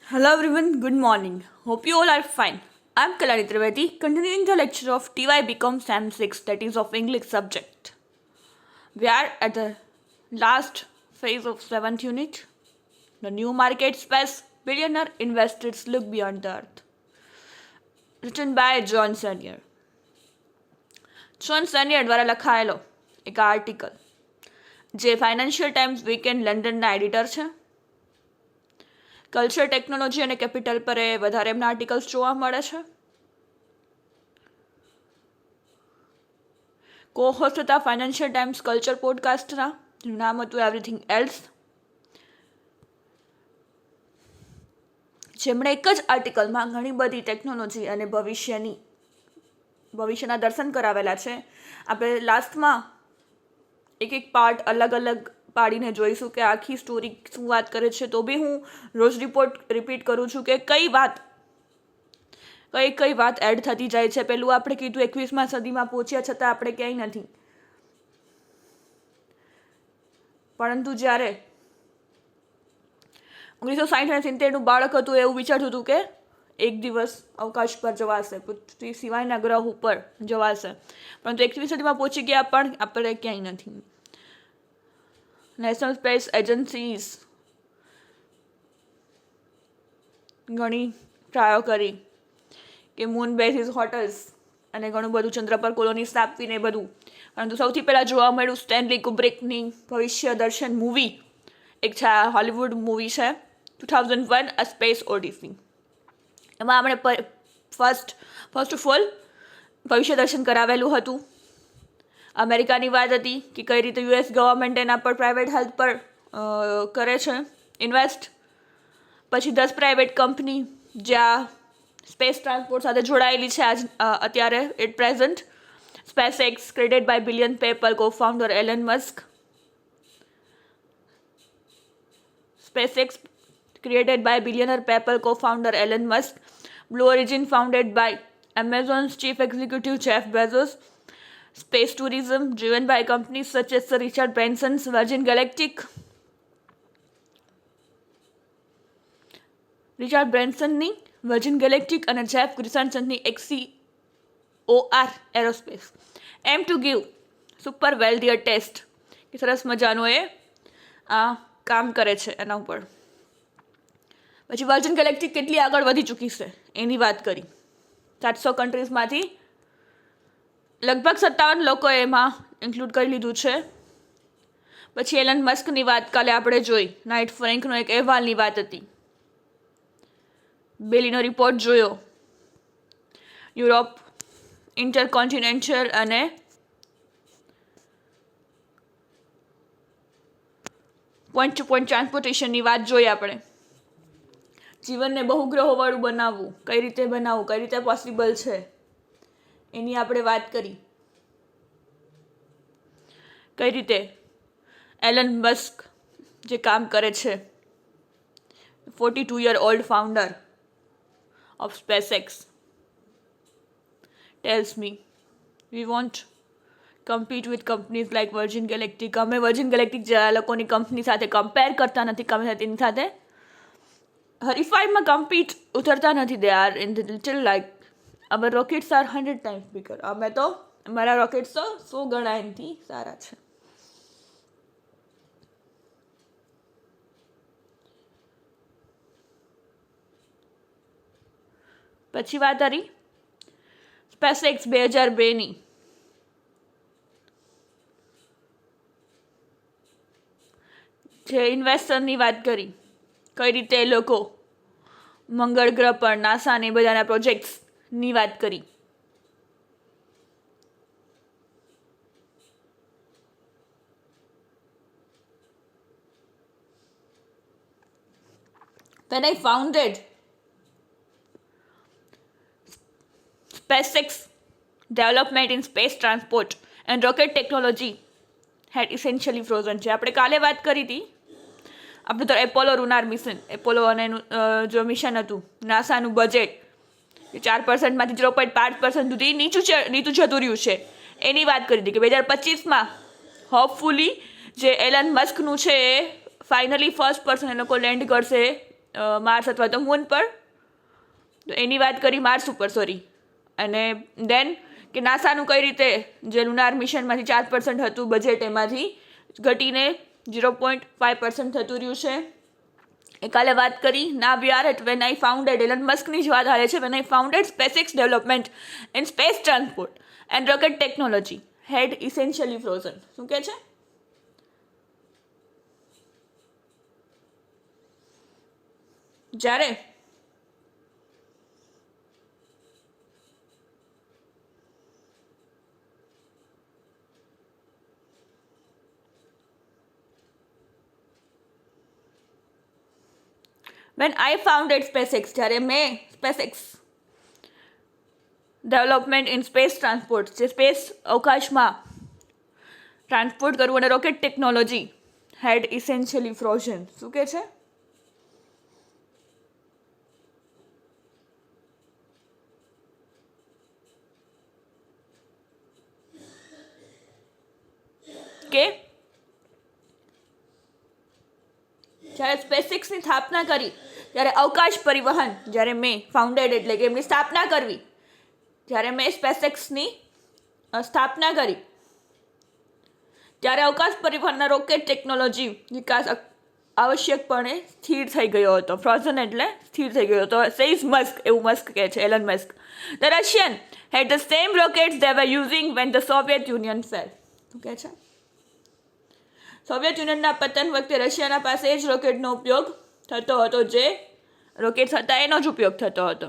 Hello everyone, good morning. Hope you all are fine. I'm Kalani Trivedi, continuing the lecture of TY Become Sam 6, that is of English subject. We are at the last phase of 7th unit. The new market space, billionaire investors look beyond the earth. Written by John Senior. John Senior દ્વારા લખાયેલો એક article જે Financial Times weekend લંડનના editor છે. Culture, technology અને capital પર એ વધારે એમના આર્ટિકલ્સ જોવા મળે છે. કો હોસ્ટ હતા ફાઇનાન્શિયલ ટાઈમ્સ કલ્ચર પોડકાસ્ટના, જેનું નામ હતું એવરીથિંગ એલ્સ. જેમણે એક જ આર્ટિકલમાં ઘણી બધી ટેકનોલોજી અને ભવિષ્યના દર્શન કરાવેલા છે. આપણે લાસ્ટમાં એક પાર્ટ અલગ અલગ પાડીને જોઈશું કે આખી સ્ટોરી શું વાત કરે છે. તો બી હું રોજ રિપીટ કરું છું કે કઈ વાત એડ થતી જાય છે. પેલું આપણે કીધું 21મી સદીમાં પહોંચ્યા છતાં આપણે ક્યાંય નથી. પરંતુ જ્યારે 1960 અને 70નું બાળક હતું એવું વિચારતું હતું કે એક દિવસ અવકાશ પર જવાશે, પૃથ્વી સિવાયના ગ્રહ ઉપર જવાશે. પરંતુ 21મી સદીમાં પહોંચી ગયા પણ આપણે ક્યાંય નથી. નેશનલ સ્પેસ એજન્સીઝ ઘણી ટ્રાયો કરી કે મૂન બેઝિસ હોટલ્સ અને ઘણું બધું ચંદ્ર પર કોલોની સ્થાપવીને બધું. પરંતુ સૌથી પહેલાં જોવા મળ્યું સ્ટેનલી કુબ્રિકની ભવિષ્ય દર્શન મૂવી. એક છે હોલિવૂડ મૂવી છે 2001 અ સ્પેસ ઓડિસી. એમાં આપણે ફર્સ્ટ ઓફ ઓલ ભવિષ્ય દર્શન કરાવેલું હતું. અમેરિકાની વાત હતી કે કઈ રીતે યુએસ ગવર્મેન્ટ એના પર પ્રાઇવેટ હેલ્થ પર કરે છે ઇન્વેસ્ટ. પછી 10 પ્રાઇવેટ કંપની જ્યાં સ્પેસ ટ્રાન્સપોર્ટ સાથે જોડાયેલી છે અત્યારે at present. SpaceX created by billion PayPal co-founder Elon Musk. SpaceX created by billionaire PayPal co-founder Elon Musk. Blue Origin founded by Amazon's chief executive Jeff Bezos. Space tourism driven by companies such as Sir Richard Branson's Virgin Galactic. Richard બ્રેન્સનની Virgin Galactic અને Jeff ગ્રિસનસનની XCOR aerospace. Aim to give super wealthy a taste કે સરસ મજાનું એ કામ કરે છે એના ઉપર. પછી વર્જિન ગેલેક્ટિક કેટલી આગળ વધી ચૂકી છે એની વાત કરી. 700 કન્ટ્રીઝમાંથી લગભગ 57 લોકોએ એમાં ઇન્ક્લુડ કરી લીધું છે. પછી એલન મસ્કની વાત કાલે આપણે જોઈ. નાઇટ ફ્રેન્કનો એક અહેવાલની વાત હતી. બેલીનો રિપોર્ટ જોયો. યુરોપ ઇન્ટરકોન્ટિનેન્ટલ અને પોઈન્ટ ટુ પોઈન્ટ ટ્રાન્સપોર્ટેશનની વાત જોઈ આપણે. જીવનને બહુગ્રહોવાળું બનાવવું, કઈ રીતે બનાવવું, કઈ રીતે પોસિબલ છે એની આપણે વાત કરી. કઈ રીતે એલન મસ્ક જે કામ કરે છે, 42 year old founder of SpaceX tells me we won't compete with companies like Virgin Galactic. અમે વર્જિન ગેલેક્ટિક જેવા લોકોની કંપની સાથે કમ્પેર કરતા નથી, તેની સાથે હરીફાઈમાં કમ્પીટ ઉતરતા નથી. They are in the little like our rockets are 100 times bigger. અમારા રોકેટ્સ તો 100 ગણા એનાથી સારા છે. પછી વાત કરી SpaceX 2002ની. જે ઇન્વેસ્ટરની વાત કરી, કઈ રીતે એ લોકો મંગળ ગ્રહ પર નાસાને બધાના પ્રોજેક્ટ્સની વાત કરી. When I founded SpaceX, development in space transport and rocket technology had essentially frozen. જે આપણે કાલે વાત કરી હતી, આપણું તો એપોલો લુનાર મિશન, એપોલો અને જો મિશન હતું, નાસાનું બજેટ 4%માંથી 0.5% સુધી નીચું જતું રહ્યું છે એની વાત કરી હતી કે 2025માં હોપફુલી જે એલન મસ્કનું છે એ ફાઇનલી ફર્સ્ટ પર્સન એ લોકો લેન્ડ કરશે માર્સ અથવા તો મૂન પર, તો એની વાત કરી માર્સ ઉપર, સોરી. અને દેન કે નાસાનું કઈ રીતે જે લુનાર મિશનમાંથી 4% હતું બજેટ, એમાંથી ઘટીને 0.5% થતું રહ્યું છે. એ કાલે વાત કરી. Now we are at when I founded, Elon મસ્કની જ વાત હાલે છે, when I founded SpaceX development and space transport and rocket technology had essentially frozen. શું કહે છે? જ્યારે when I founded SpaceX, જ્યારે મેં SpaceX development in space transport, જે સ્પેસ અવકાશમાં ટ્રાન્સપોર્ટ કરવું અને rocket technology had essentially frozen. શું કે છે? કે જ્યારે સ્પેસએક્સની સ્થાપના કરી ત્યારે અવકાશ પરિવહન, જ્યારે મેં ફાઉન્ડેડ એટલે કે એમની સ્થાપના કરવી, જ્યારે મેં સ્પેસએક્સની સ્થાપના કરી ત્યારે અવકાશ પરિવહનના રોકેટ ટેકનોલોજી વિકાસ આવશ્યકપણે સ્થિર થઈ ગયો હતો. ફ્રોઝન એટલે સ્થિર થઈ ગયો હતો. સેઇઝ મસ્ક, એવું મસ્ક કહે છે, Elon Musk. The Russian had the same rockets they were using when the Soviet Union fell. શું કહે છે? સોવિયત યુનિયનના પતન વખતે રશિયાના પાસે જ રોકેટનો ઉપયોગ થતો હતો, જે રોકેટ્સ હતા એનો જ ઉપયોગ થતો હતો.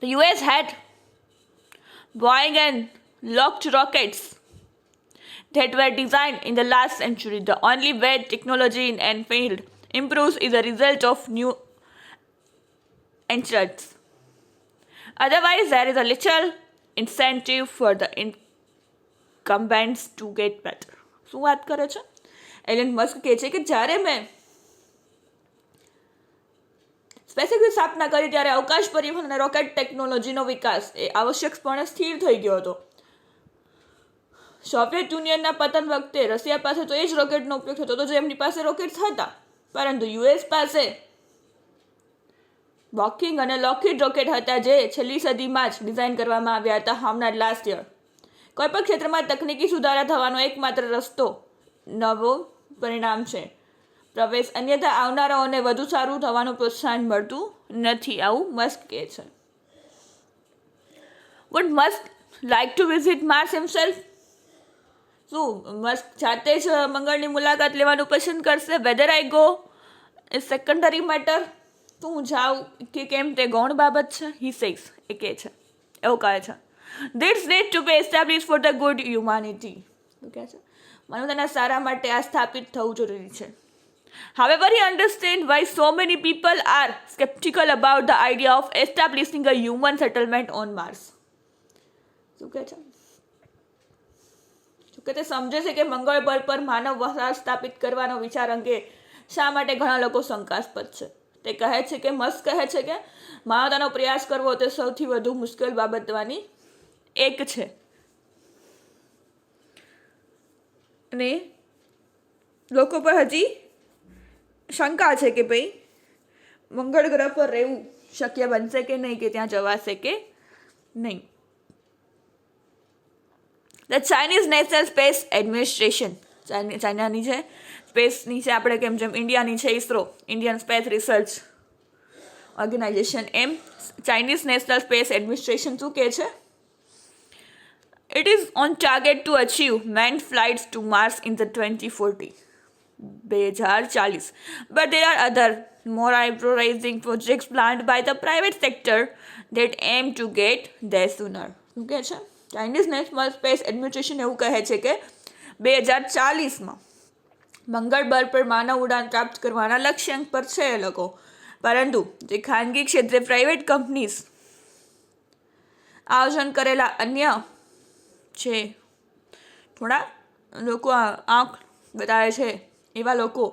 The US had Boeing and Lockheed rockets that were designed in the last century. The only way technology in an field improves is a result of new entrants. Otherwise, there is a little incentive for the incumbents to get better. શું વાત કરે છે? Elon Musk કહે છે કે જ્યારે મેં સ્પેસએક્સની સ્થાપના કરી ત્યારે અવકાશ પરિવહન અને રોકેટ ટેકનોલોજીનો વિકાસ એ આવશ્યકપણે સ્થિર થઈ ગયો હતો. સોવિયત યુનિયનના પતન વખતે રશિયા પાસે તો એ જ રોકેટનો ઉપયોગ થતો હતો, જે એમની પાસે રોકેટ્સ હતા, પરંતુ યુએસ પાસે બોઇંગ અને લોકહીડ રોકેટ હતા, જે છેલ્લી સદીમાં જ ડિઝાઇન કરવામાં આવ્યા હતા, હમણાં લાસ્ટ યર. કોઈપણ ક્ષેત્રમાં તકનીકી સુધારા થવાનો એકમાત્ર રસ્તો નવો પરિણામ છે, પ્રવેશ, અન્યથા આવનારાઓને વધુ સારું થવાનું પ્રોત્સાહન મળતું નથી, આવું મસ્ક કહે છે. Would Musk like to visit Mars himself? શું મસ્ક જાતે જ મંગળની મુલાકાત લેવાનું પસંદ કરશે? Whether I go is secondary matter. તો હું જાઉં કે કેમ તે ગૌણ બાબત છે, હી સેઝ, એ કહે છે, એવું કહે છે. This needs to be established for the good humanity. શું કહે છે? માનવતાના સારા માટે આ સ્થાપિત થવું જરૂરી છે. However, he understands why so many people are skeptical about the idea of establishing a human settlement on Mars. શું કહે છે? શું કે તે સમજે છે કે મંગળ ગ્રહ પર માનવ વસાહત સ્થાપિત કરવાનો વિચાર અંગે શા માટે ઘણા લોકો શંકાસ્પદ છે. તે કહે છે કે મસ્ક કહે છે કે માનવતાનો પ્રયાસ કરવો તે સૌથી વધુ મુશ્કેલ બાબતમાંની એક છે, અને લોકો પર હજી શંકા છે કે ભાઈ મંગળ ગ્રહ પર રહેવું શક્ય બનશે કે નહીં, કે ત્યાં જવાશે કે નહીં. The Chinese national space administration, ચાઇનાની છે સ્પેસની છે, આપણે કેમ જેમ ઇન્ડિયાની છે ISRO, Indian space research organisation, એમ ચાઇનીઝ નેશનલ સ્પેસ એડમિનિસ્ટ્રેશન શું કહે છે? It is on target to achieve manned flights to Mars in the 2040. But there are other more eye-raising projects planned by the private sector that aim to get there sooner. શું કહે છે? Chinese national space administration એવું કહે છે કે 2040માં મંગળ ગ્રહ પર માનવ ઉડાન પ્રાપ્ત કરવાના લક્ષ્યાંક પર છે એ લોકો, પરંતુ જે ખાનગી ક્ષેત્રે પ્રાઇવેટ કંપનીઝ આયોજન કરેલા અન્ય છે, થોડા લોકો આંખ બતાવે છે એવા લોકો,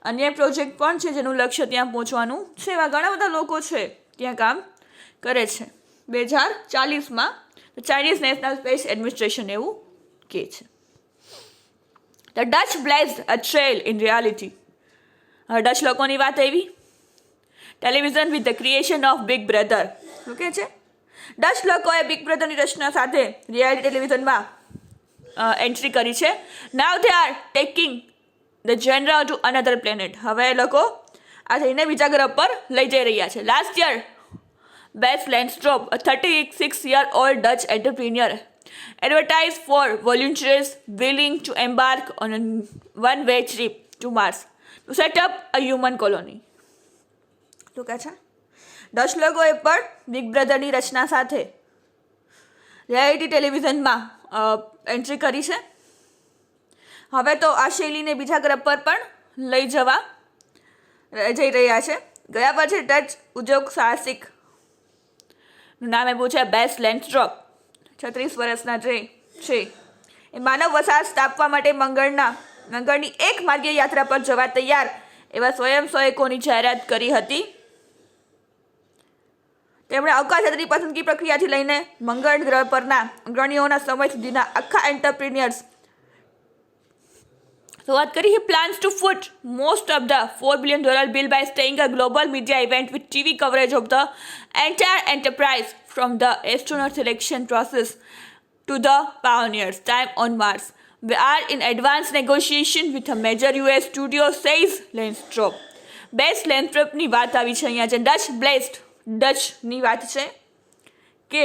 અન્ય પ્રોજેક્ટ પણ છે જેનું લક્ષ્ય ત્યાં પહોંચવાનું છે, એવા ઘણા બધા લોકો છે ત્યાં કામ કરે છે. 2040માં ચાઇનીઝ નેશનલ સ્પેસ એડમિનિસ્ટ્રેશન એવું કહે છે. The Dutch blazed a trail in reality. Dutch લોકોની વાત આવી. Television with the creation of Big Brother. શું કહે છે? ડચ લોકોએ બિગ બ્રધરની રચના સાથે રિયાલિટી ટેલિવિઝનમાં એન્ટ્રી કરી છે. Now they are taking the genre to another planet. હવે એ લોકો આ થઈને બીજા ગ્રહ પર લઈ જઈ રહ્યા છે. Last year Bas Lansdorp, a 36-year-old Dutch entrepreneur, advertised for volunteers willing to embark on a one-way trip to Mars to set up a human colony. શું કહે છે? ડચ લોકોએ પણ બિગ બ્રધરની રચના સાથે રિયાલિટી ટેલિવિઝનમાં એન્ટ્રી કરી છે. હવે તો આ શૈલીને બીજા ગ્રહ પર પણ લઈ જઈ રહ્યા છે. ગયા પછી ડચ ઉદ્યોગ સાહસિક નામ એવું છે બેસ લેન્સ્ટ્રોપ, 36 વર્ષના જે છે એ માનવ વસાહત સ્થાપવા માટે મંગળની એક માર્ગીય યાત્રા પર જવા તૈયાર એવા સ્વયંસેવકોની જાહેરાત કરી હતી. તેમણે અવકાશયાત્રી પસંદગી પ્રક્રિયાથી લઈને મંગળ ગ્રહ પરના અગ્રણીઓના સમય સુધીના આખા એન્ટરપ્રિન્યોર્સ વાત કરી. He plans to foot most of the $4 billion bill by staying a global media event with TV coverage of the entire enterprise from the astronaut selection process to the pioneers' time on Mars. We are in advanced negotiation with a major US studio, says Lenstrop. બેસ લેન્થ્રોપની વાત આવી છે અહીંયા. જે ડચની વાત છે કે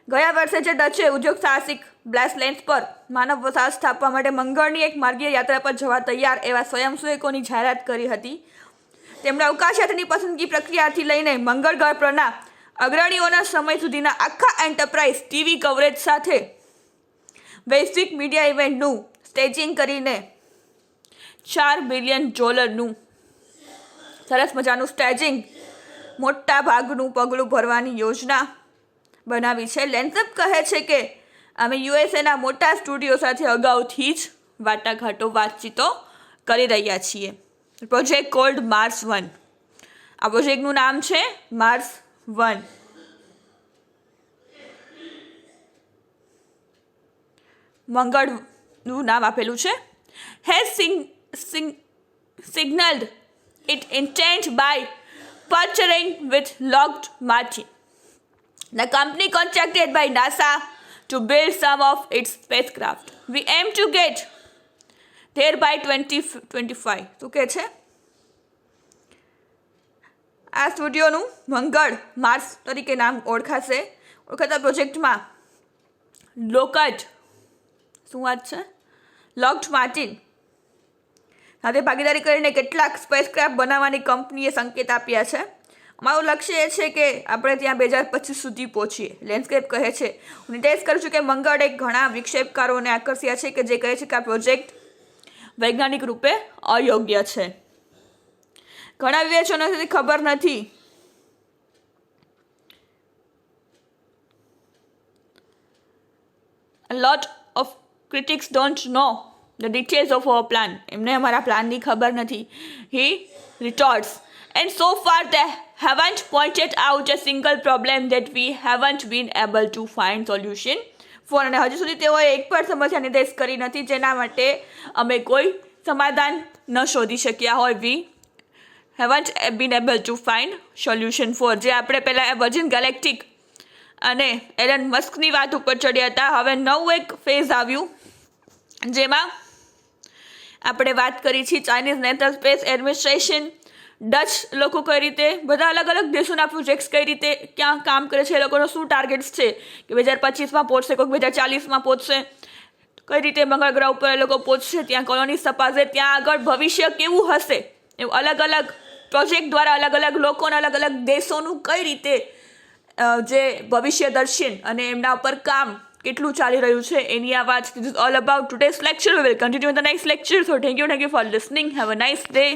ગયા વર્ષે જે ડચે ઉદ્યોગ સાહસિક બ્લેસ લેન્સ પર માનવ વસાહત સ્થાપવા માટે મંગળની એક માર્ગીય યાત્રા પર જવા તૈયાર એવા સ્વયંસેવકોની જાહેરાત કરી હતી. તેમણે અવકાશયાત્રીની પસંદગી પ્રક્રિયાથી લઈને મંગળ ગ્રહ પરના અગ્રણીઓના સમય સુધીના આખા એન્ટરપ્રાઇઝ ટીવી કવરેજ સાથે વૈશ્વિક મીડિયા ઇવેન્ટનું સ્ટેજિંગ કરીને $4 બિલિયન સરસ મજાનું સ્ટેજિંગ મોટા ભાગનું પગલું ભરવાની યોજના બનાવી છે. લેન્સઅપ કહે છે કે અમે યુએસએના મોટા સ્ટુડિયો સાથે અગાઉથી જ વાતચીતો કરી રહ્યા છીએ. Project cold Mars 1. આ પ્રોજેક્ટનું નામ છે માર્સ 1. મંગળનું નામ આપેલું છે. Has signaled its intent by partnering with Lockheed Martin, the company contracted by NASA to build some of its spacecraft. We aim to get there by 2025. શું કહે છે? આ સ્ટુડિયોનું મંગળ માર્સ તરીકે નામ ઓળખાતા પ્રોજેક્ટમાં લોકડ માર્ટિન સાથે ભાગીદારી કરીને કેટલાક સ્પેસક્રાફ્ટ બનાવવાની કંપનીએ સંકેત આપ્યા છે. અમારું લક્ષ્ય એ છે કે આપણે ત્યાં 2025 સુધી પહોંચીએ. લેન્ડસ્કેપ કહે છે, હું નિર્દેશ કરું છું કે મંગળ એક ઘણા વિક્ષેપકારોને આકર્ષ્યા છે કે જે કહે છે કે આ પ્રોજેક્ટ વૈજ્ઞાનિક રૂપે અયોગ્ય છે. ઘણા વિવેચનોથી ખબર નથી A lot of critics don't know the details of our plan. એમને અમારા પ્લાનની ખબર નથી. He retorts. And so far they haven't pointed out a single problem that we haven't been able to find solution for. અને હજુ સુધી તેઓએ એક પણ સમસ્યા નિર્દેશ કરી નથી જેના માટે અમે કોઈ સમાધાન ન શોધી શક્યા હોય. We haven't been able to find solution for. જે આપણે પહેલાં વર્જિન ગેલેક્ટિક અને એલન મસ્કની વાત ઉપર ચડ્યા હતા. હવે નવું એક ફેઝ આવ્યું જેમાં આપણે વાત કરી છે Chinese national space administration, Dutch લોકો કઈ રીતે, બધા અલગ અલગ દેશોના પ્રોજેક્ટ્સ કઈ રીતે ક્યાં કામ કરે છે, એ લોકોનો શું ટાર્ગેટ્સ છે કે 2025માં પહોંચશે, કોઈક 2040માં પહોંચશે, કઈ રીતે મંગળ ગ્રહ ઉપર એ લોકો પહોંચશે, ત્યાં કોલોની સ્થપાશે, ત્યાં આગળ ભવિષ્ય કેવું હશે, એવું અલગ અલગ પ્રોજેક્ટ દ્વારા અલગ અલગ લોકોના અલગ અલગ દેશોનું કઈ રીતે જે ભવિષ્ય દર્શન અને એમના ઉપર કામ કેટલું ચાલી રહ્યું છે એની આ વાત. This is all about today's lecture. We will continue in the next lecture. So thank you for listening. Have a nice day.